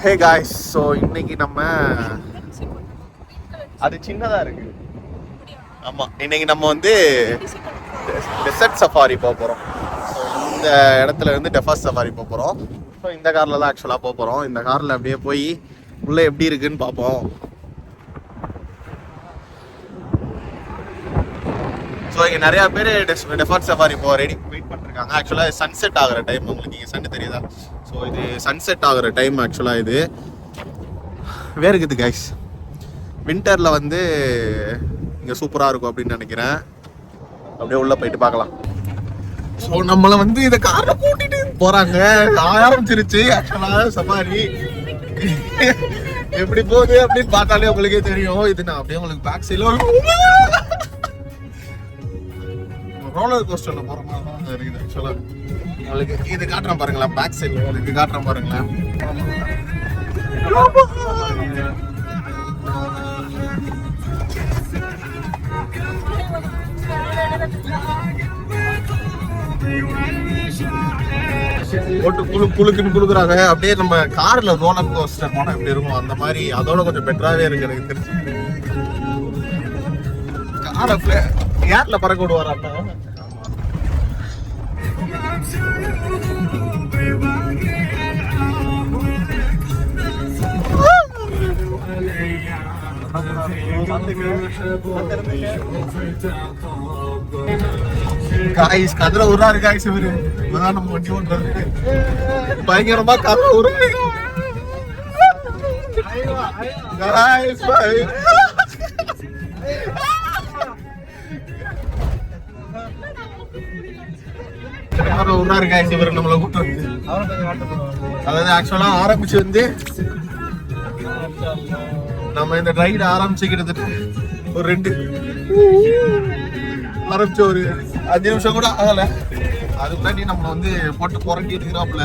Hey guys, so இன்னைக்கு நம்ம அது சின்னதாக இருக்கு. ஆமாம், இன்னைக்கு நம்ம வந்து டெசர்ட் சஃபாரி போக போகிறோம். ஸோ இந்த இடத்துல இருந்து டெசர்ட் சஃபாரி போக போகிறோம். ஸோ இந்த காரில் தான் ஆக்சுவலாக போக போகிறோம். இந்த காரில் அப்படியே போய் உள்ளே எப்படி இருக்குன்னு பார்ப்போம். ஸோ இங்கே நிறையா பேர் டெசர்ட் சஃபாரி போக வெயிட் பண்ணிருக்காங்க. ஆக்சுவலாக சன்செட் ஆகிற டைம், உங்களுக்கு இங்கே சன் தெரியுதா? ஸோ இது சன்செட் ஆகிற டைம். ஆக்சுவலாக இது வேறுக்குது கைஸ். வின்டரில் வந்து இங்கே சூப்பராக இருக்கும் அப்படின்னு நினைக்கிறேன். அப்படியே உள்ளே போயிட்டு பார்க்கலாம். ஸோ நம்மளை வந்து இதை காரில் கூட்டிட்டு போகிறாங்க. ஆரம்பிச்சிருச்சு ஆக்சுவலாக சஃபாரி. எப்படி போகுது அப்படின்னு பார்த்தாலே உங்களுக்கே தெரியும். இது நான் அப்படியே உங்களுக்கு பேக் சைடில் ரோலர் கோஸ்டரில் போகிற மாதிரி தான் இருக்குது ஆக்சுவலாக. உங்களுக்கு இது காட்டுறேன் பாருங்களேன், பேக் சைடில் உங்களுக்கு காட்டுறேன் பாருங்களேன். போட்டு குழுக்குன்னு குழுக்குறாங்க. அப்படியே நம்ம கார்ல ரோலர் கோஸ்டர் போனால் எப்படி இருக்கும் அந்த மாதிரி, அதோட கொஞ்சம் பெட்டராகவே இருக்கு எனக்கு தெரிஞ்சு. காரை ஏர்ல பறக்க விடுவாராட்டா. Guys கதிர உருறாரு guys. இவரு இப்பதான் நம்ம வண்டி ஓட்டுறது பயங்கரமா கதிர உருறாரு காய்ஸ். உருறாரு காய்ஸ். இவரு நம்மளை கூப்பிட்டு, அதாவது ஆக்சுவலா ஆரம்பிச்சு வந்து நம்ம இந்த ரைடு ஆரம்பிச்சு கிட்டத்தட்ட ஒரு 2 ஆரம்பிச்சு ஒரு 5 நிமிஷம் கூட ஆகல. அதுக்கு முன்னாடி நம்மளை வந்து போட்டு புரட்டி இருக்கிறாப்புல.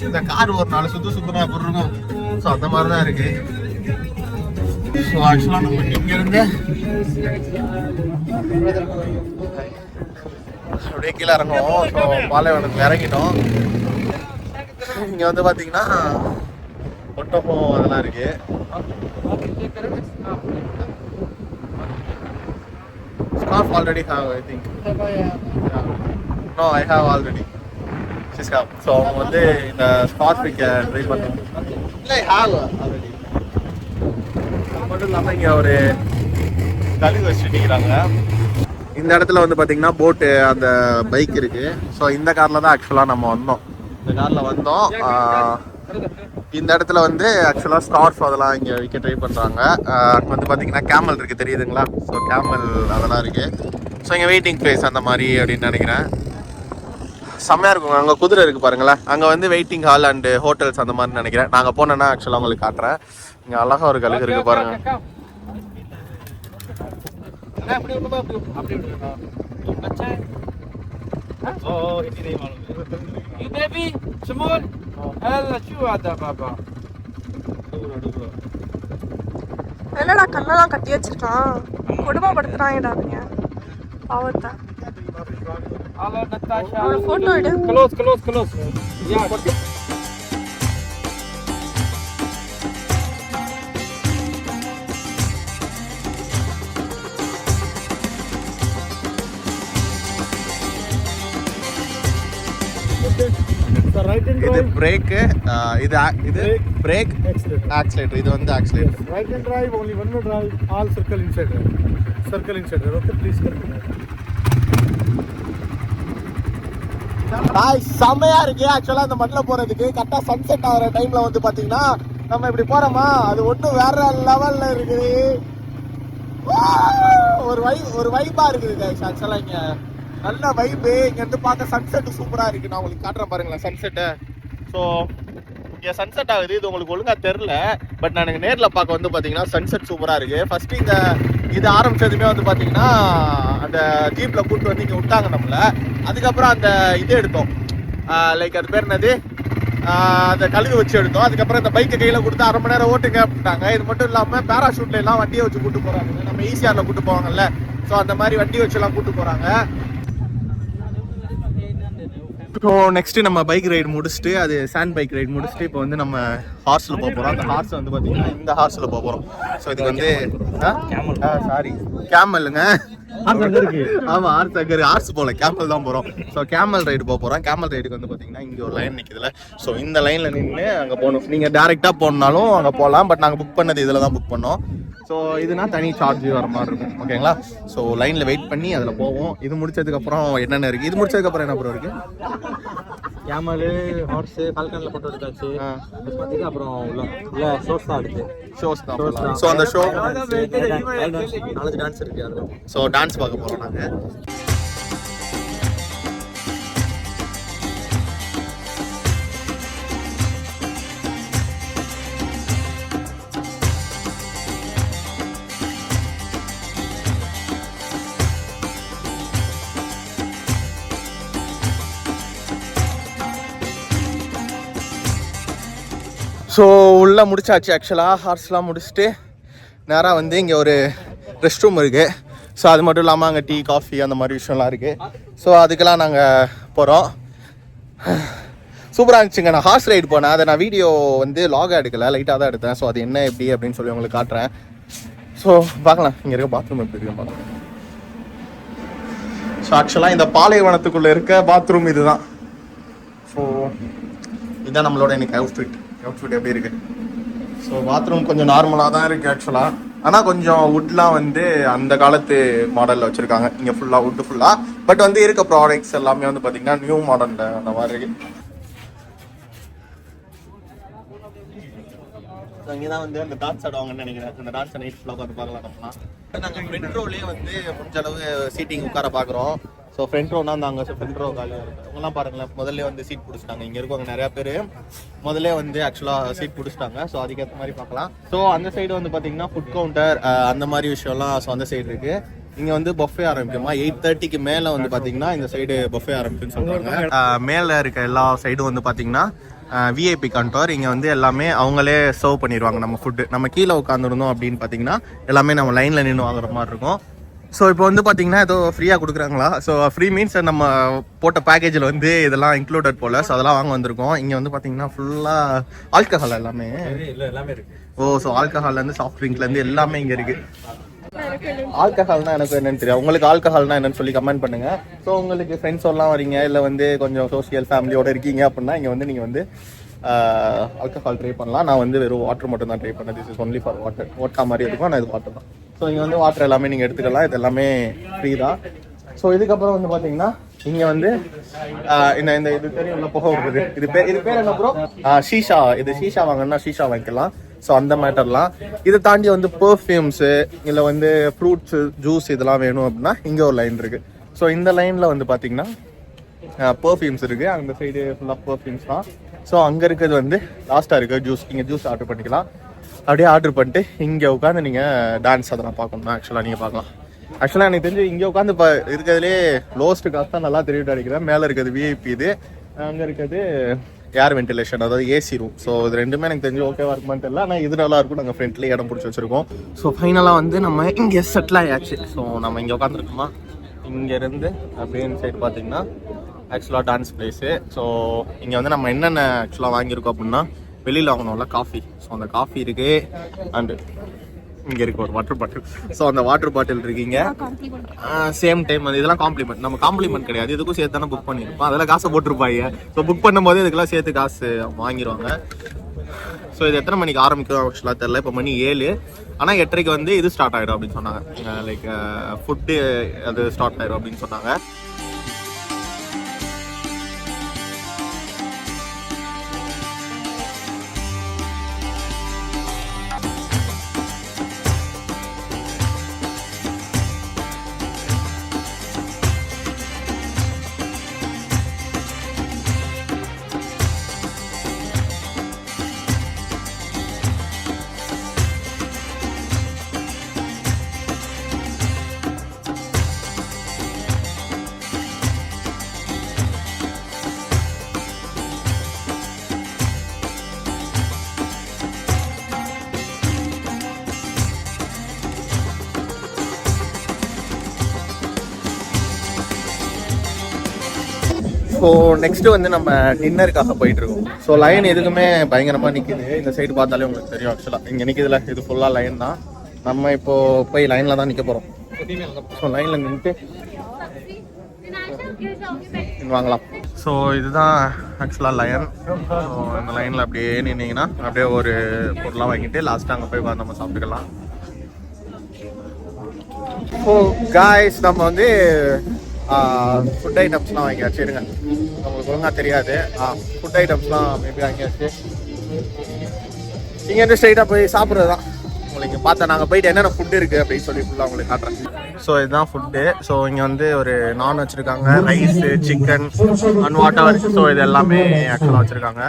இந்த கார் ஒரு 4 சுத்துனா அப்படி இருக்கும். ஸோ அந்த மாதிரி தான் இருக்கு. ஸோ ஆக்சுவலாக நம்ம இங்கேருந்து அப்படியே கீழே இறங்குவோம். ஸோ பாலைவனத்துக்கு இறங்கிட்டோம். இங்கே வந்து பார்த்தீங்கன்னா ஒட்டகம் அதெல்லாம் இருக்கு. Scarf already have, I think. Yeah. No, I have already. Scarf. So வந்து இந்த scarf இங்க ட்ரை பண்ணோம். இல்லை, I have already. மட்டும் இல்லாமல் இங்கே ஒரு கழுகு வச்சுட்டிருக்கிறாங்க. இந்த இடத்துல வந்து பார்த்தீங்கன்னா போட்டு அந்த பைக் இருக்கு. ஸோ இந்த காரில் தான் ஆக்சுவலாக நம்ம வந்தோம். இந்த காரில் வந்தோம். இந்த இடத்துல வந்து ஆக்சுவலாக ஸ்கார்ஃப் அதெல்லாம் இங்கே விற்க ட்ரை பண்ணுறாங்க. அங்கே வந்து பார்த்தீங்கன்னா கேமல் இருக்குது, தெரியுதுங்களா? ஸோ கேமல் அதெல்லாம் இருக்குது. ஸோ இங்கே வெயிட்டிங் ப்ளேஸ் அந்த மாதிரி அப்படின்னு நினைக்கிறேன். செம்மையாக இருக்குங்க. அங்கே குதிரை இருக்குது பாருங்களேன். அங்கே வந்து வெயிட்டிங் ஹால் அண்டு ஹோட்டல்ஸ் அந்த மாதிரி நினைக்கிறேன். நாங்கள் போனோன்னா ஆக்சுவலாக உங்களுக்கு காட்டுறேன். இங்கே அழகாக ஒரு கழுகு இருக்குது பாருங்கள். என்னடா கண்ணெல்லாம் கட்டி வச்சிருக்கான், கொடுமைப்படுத்துறாங்கடா அவங்க பாவத்தை. போட்டோ எடு. இது பிரேக்கு, இது பிரேக், ஆக்சிலேட்டர். இது வந்து accelerator. Right hand drive, only one more drive, all circle inside there. Circle inside there. Okay, please circle. செம்மையா இருக்கு ஆக்சுவலா இந்த மண்ணில் போறதுக்கு. கரெக்டா சன்செட் ஆகிற டைம்ல வந்து பாத்தீங்கன்னா நம்ம இப்படி போறோமா, அது ஒன்றும் வேற லெவல்ல இருக்குது. ஒரு வைபா இருக்குது ஆக்சுவலா. இங்க நல்ல வைப்பு. இங்க இருந்து பார்க்க சன்செட் சூப்பரா இருக்கு. நான் உங்களுக்கு காட்டுறேன் பாருங்களேன் சன்செட்டை. ஸோ இங்கே சன்செட் ஆகுது. இது உங்களுக்கு ஒழுங்காக தெரில, பட் நான் எனக்கு நேரில் பார்க்க வந்து பார்த்தீங்கன்னா சன்செட் சூப்பராக இருக்குது. ஃபஸ்ட்டு இந்த இது ஆரம்பித்ததுமே வந்து பார்த்தீங்கன்னா அந்த ஜீப்பில் கூப்பிட்டு வந்து இங்கே விட்டாங்க நம்மளை. அதுக்கப்புறம் அந்த இது எடுத்தோம், லைக் அது பேர் என்னது, அந்த கழுகு வச்சு எடுத்தோம். அதுக்கப்புறம் இந்த பைக்கை கையில் கொடுத்து 1/2 மணி நேரம் ஓட்டுங்க அப்படின்ட்டாங்க. இது மட்டும் இல்லாமல் பேராஷூட்ல எல்லாம் வண்டியை வச்சு கூப்பிட்டு போகிறாங்க. நம்ம ஈசிஆரில் கூப்பிட்டு போவாங்கல்ல, ஸோ அந்த மாதிரி வண்டி வச்சுலாம் கூப்பிட்டு போகிறாங்க. ஸோ நெக்ஸ்ட் நம்ம பைக் ரைடு முடிச்சுட்டு அது சாண்ட் பைக் ரைடு முடிச்சுட்டு இப்போ வந்து நம்ம ஹார்ஸில் போக போகிறோம். அந்த ஹார்ஸ் வந்து பார்த்தீங்கன்னா இந்த ஹார்ஸில் போக போகிறோம். ஸோ இதுக்கு வந்து சாரி கேமலுங்க. ஆமாம் ஹார்ஸ் அங்கே ஹார்ஸ் போகல, கேமல் தான் போகிறோம். ஸோ கேமல் ரைடு போக போகிறோம். கேமல் ரைடுக்கு வந்து பார்த்தீங்கன்னா இங்கே ஒரு லைன் நிற்குதுல, ஸோ இந்த லைனில் நின்று அங்கே போகணும். நீங்கள் டேரெக்டாக போகணுன்னாலும் அங்கே போகலாம், பட் நாங்கள் புக் பண்ணது இதில் தான் புக் பண்ணோம். ஸோ இதுனா தனி சார்ஜ் வர மாதிரி இருக்கும், ஓகேங்களா? ஸோ லைனில் வெயிட் பண்ணி அதில் போவோம். இது முடிச்சதுக்கப்புறம் என்னென்ன இருக்குது, இது முடிச்சதுக்கப்புறம் என்ன ப்ரோ இருக்குது? கேமலு, ஹார்ஸு, ஃபால்கனில் போட்டோ எடுத்தாச்சு. பார்த்தீங்கன்னா அப்புறம் உள்ள ஷோஸ் தான் அடுத்து. ஷோஸ் தான். ஸோ அந்த ஷோ 4 டான்ஸ் இருக்குது அதில். ஸோ டான்ஸ் பார்க்க போகிறோம் நாங்கள். ஸோ உள்ளே முடிச்சாச்சு. ஆக்சுவலாக ஹார்ஸ்லாம் முடிச்சுட்டு நேராக வந்து இங்கே ஒரு ரெஸ்ட் ரூம் இருக்குது. ஸோ அது மட்டும் இல்லாமல் அங்கே டீ காஃபி அந்த மாதிரி விஷயம்லாம் இருக்குது. ஸோ அதுக்கெல்லாம் நாங்கள் போகிறோம். சூப்பராக இருந்துச்சுங்க. நான் ஹார்ஸ் ரைடு போனேன், அதை நான் வீடியோ வந்து லாகாக எடுக்கலை, லைட்டாக தான் எடுத்தேன். ஸோ அது என்ன எப்படி அப்படின்னு சொல்லி உங்களுக்கு காட்டுறேன். ஸோ பார்க்கலாம் இங்கே இருக்க பாத்ரூம் எப்படி இருக்கு பார்க்கலாம். ஸோ ஆக்சுவலாக இந்த பாலைவனத்துக்குள்ளே இருக்க பாத்ரூம் இது தான். ஸோ இதுதான் நம்மளோட எனக்கு அவுட்ஃபிட் எப்படி இருக்கு. ஸோ பாத்ரூம் கொஞ்சம் நார்மலாக தான் இருக்குது ஆக்சுவலாக. ஆனால் கொஞ்சம் வுட்லாம் வந்து அந்த காலத்து மாடலில் வச்சுருக்காங்க. இங்கே ஃபுல்லாக வுட்டு ஃபுல்லாக, பட் வந்து இருக்க ப்ராடக்ட்ஸ் எல்லாமே வந்து பார்த்தீங்கன்னா நியூ மாடலில் அந்த மாதிரி இருக்கு. இங்கே தான் வந்து அந்த டான்ஸ் ஆடுவாங்கன்னு நினைக்கிறேன். அந்த டான்ஸை நைட் ஃபுல்லாக பார்த்து பார்க்கலாம். நம்மலாம் நாங்கள் ஃப்ரண்ட் ரோலேயே வந்து முடிஞ்ச அளவு சீட்டிங் உட்கார பார்க்குறோம். ஸோ ஃப்ரண்ட் ரோனா அந்த அங்கே ஃப்ரண்ட் ரோ காலியாக இருக்குது. அவங்கலாம் பாருங்களேன், முதல்ல வந்து சீட் பிடிச்சிட்டாங்க. இங்கே இருக்கவங்க நிறையா பேர் முதல்ல வந்து ஆக்சுவலாக சீட் பிடிச்சிட்டாங்க. ஸோ அதுக்கேற்ற மாதிரி பார்க்கலாம். ஸோ அந்த சைடு வந்து பார்த்தீங்கன்னா ஃபுட் கவுண்டர் அந்த மாதிரி விஷயம்லாம் ஸோ அந்த சைடு இருக்குது. இங்கே வந்து பஃபே ஆரம்பிக்குமா 8:30க்கு மேலே வந்து பார்த்தீங்கன்னா இந்த சைடு பஃபே ஆரம்பிக்குன்னு சொல்கிறாங்க. மேலே இருக்க எல்லா சைடும் வந்து பார்த்தீங்கன்னா விஐபி கவுண்டர். இங்கே வந்து எல்லாமே அவங்களே சர்வ் பண்ணிடுவாங்க நம்ம ஃபுட்டு. நம்ம கீழே உட்காந்துருந்தோம் அப்படின்னு பார்த்தீங்கன்னா எல்லாமே நம்ம லைனில் நின்று வாங்குற மாதிரி இருக்கும். ஸோ இப்போ வந்து பார்த்தீங்கன்னா ஏதோ ஃப்ரீயாக கொடுக்குறாங்களா. ஸோ ஃப்ரீ மீன்ஸ் நம்ம போட்ட பேக்கேஜில் வந்து இதெல்லாம் இன்க்ளூடட் போல். ஸோ அதெல்லாம் வாங்க வந்திருக்கோம். இங்கே வந்து பார்த்தீங்கன்னா ஃபுல்லாக ஆல்கஹால் எல்லாமே இருக்குது. ஸோ ஆல்கஹால்லேருந்து சாஃப்ட் ட்ரிங்க்லேருந்து எல்லாமே இங்கே இருக்குது. ஆல்கஹால்னா எனக்கு என்னன்னு தெரியும். உங்களுக்கு ஆல்கஹால்னா என்னன்னு சொல்லி கமெண்ட் பண்ணுங்க. ஸோ உங்களுக்கு ஃப்ரெண்ட்ஸ் எல்லாம் வரீங்க, இல்லை வந்து கொஞ்சம் சோஷியல் ஃபேமிலியோட இருக்கீங்க அப்படின்னா இங்கே வந்து நீங்கள் வந்து ஆல்கஹால் ட்ரை பண்ணலாம். நான் வந்து வெறும் வாட்டர் மட்டும் தான் ட்ரை பண்ணேன். This is only for water. Vodka மாதிரி இருக்கும், நான் இது வாட்டர் தான். ஸோ இங்கே வந்து வாட்டர் எல்லாமே நீங்கள் எடுத்துக்கலாம். இது எல்லாமே ஃப்ரீ தான். ஸோ இதுக்கப்புறம் வந்து பார்த்தீங்கன்னா இங்கே வந்து இந்த இது தெரியும் புகை வருது. இது பேர் என்ன ப்ரோ? ஷீஷா. இது ஷீஷா வாங்கினா ஷீஷா வாங்கிக்கலாம். ஸோ அந்த மேட்டர்லாம். இதை தாண்டி வந்து பெர்ஃப்யூம்ஸு இல்லை வந்து ஃப்ரூட்ஸு ஜூஸ் இதெல்லாம் வேணும் அப்படின்னா இங்கே ஒரு லைன் இருக்குது. ஸோ இந்த லைனில் வந்து பார்த்தீங்கன்னா பெர்ஃப்யூம்ஸ் இருக்குது. அந்த சைடு ஃபுல்லாக பெர்ஃப்யூம்ஸ் தான். ஸோ அங்கே இருக்கிறது வந்து லாஸ்ட்டாக இருக்குது ஜூஸ். இங்கே ஜூஸ் ஆர்டர் பண்ணிக்கலாம். அப்படியே ஆர்டர் பண்ணிட்டு இங்கே உட்காந்து நீங்கள் டான்ஸ் அதெல்லாம் பார்க்கணும். ஆக்சுவலாக நீங்கள் பார்க்கலாம். ஆக்சுவலாக எனக்கு தெரிஞ்சு இங்கே உட்காந்து இப்போ இருக்கிறதுலே லோஸ்ட் காஸ்ட் தான் நல்லா தெரிவிட்டு அடிக்கிறேன். மேலே இருக்கிறது விஐபி, இது அங்கே இருக்கிறது ஏர் வென்டிலேஷன், அதாவது ஏசி ரூம். ஸோ இது ரெண்டுமே எனக்கு தெரிஞ்சு ஓகேவா இருக்குமான்னு தெரியல. ஆனால் இது நல்லா இருக்கும். நாங்கள் ஃப்ரெண்ட்லேயே இடம் பிடிச்சி வச்சுருக்கோம். ஸோ ஃபைனலாக வந்து நம்ம இங்கே செட்டில் ஆயாச்சு. ஸோ நம்ம இங்கே உட்காந்துருக்கோமா, இங்கேருந்து அப்படியே சைடு பார்த்தீங்கன்னா ஆக்சுவலாக டான்ஸ் பிளேஸு. ஸோ இங்கே வந்து நம்ம என்னென்ன ஆக்சுவலாக வாங்கியிருக்கோம் அப்படின்னா வெளியில் வாங்கணும்ல காஃபி. ஸோ அந்த காஃபி இருக்குது. அண்டு இங்கே இருக்குது ஒரு வாட்டர் பாட்டில். ஸோ அந்த வாட்டர் பாட்டில் இருக்கீங்க. சேம் டைம் வந்து இதெல்லாம் காம்ப்ளிமெண்ட். நம்ம காம்ப்ளிமெண்ட் கிடையாது, இதுக்கும் சேர்த்து தானே புக் பண்ணியிருப்போம். அதெல்லாம் காசை போட்டிருப்பாங்க. ஸோ புக் பண்ணும்போது இதுக்கெல்லாம் சேர்த்து காசு வாங்கிடுவாங்க. ஸோ இது எத்தனை மணிக்கு ஆரம்பிக்கும் ஆக்சுவலாக தெரியல. இப்போ மணி 7. ஆனால் 8:30க்கு வந்து இது ஸ்டார்ட் ஆகிடும் அப்படின்னு சொன்னாங்க. லைக் ஃபுட்டு அது ஸ்டார்ட் ஆகிடும் அப்படின்னு சொன்னாங்க. ஸோ நெக்ஸ்ட் வந்து நம்ம டின்னருக்காக போயிட்டு இருக்கோம். ஸோ லைன் எதுக்குமே பயங்கரமாக நிற்கிது. இந்த சைடு பார்த்தாலே உங்களுக்கு தெரியும். ஆக்சுவலாக இங்கே நிற்கிதுல, இது ஃபுல்லாக லைன் தான். நம்ம இப்போ போய் லைனில் தான் நிற்க போகிறோம். ஸோ லைனில் நின்றுட்டு வாங்கலாம். ஸோ இதுதான் ஆக்சுவலாக லைன். ஸோ இந்த லைனில் அப்படியே நின்னீங்கன்னா அப்படியே ஒரு பொருளாக வாங்கிட்டு லாஸ்ட்டாக அங்கே போய் உட்காந்து நம்ம சாப்பிட்டுக்கலாம். ஸோ காய்ஸ் நம்ம வந்து ஃபுட் ஐட்டம்ஸ்லாம் வாங்கியாச்சு. இருங்க, நம்மளுக்கு ஒழுங்காக தெரியாது. ஃபுட் ஐட்டம்ஸ்லாம் மேபி வாங்கியாச்சு. இங்கே வந்து ஸ்ட்ரைட்டாக போய் சாப்பிட்றது தான். உங்களுக்கு பார்த்தா நாங்கள் போயிட்டு என்னென்ன ஃபுட்டு இருக்குது அப்படின்னு சொல்லி ஃபுல்லாக உங்களுக்கு காட்டுறேன். ஸோ இதுதான் ஃபுட்டு. ஸோ இங்கே வந்து ஒரு நான் வச்சுருக்காங்க, rice, chicken and water. So இது எல்லாமே ஆக்சுவலாக வச்சுருக்காங்க.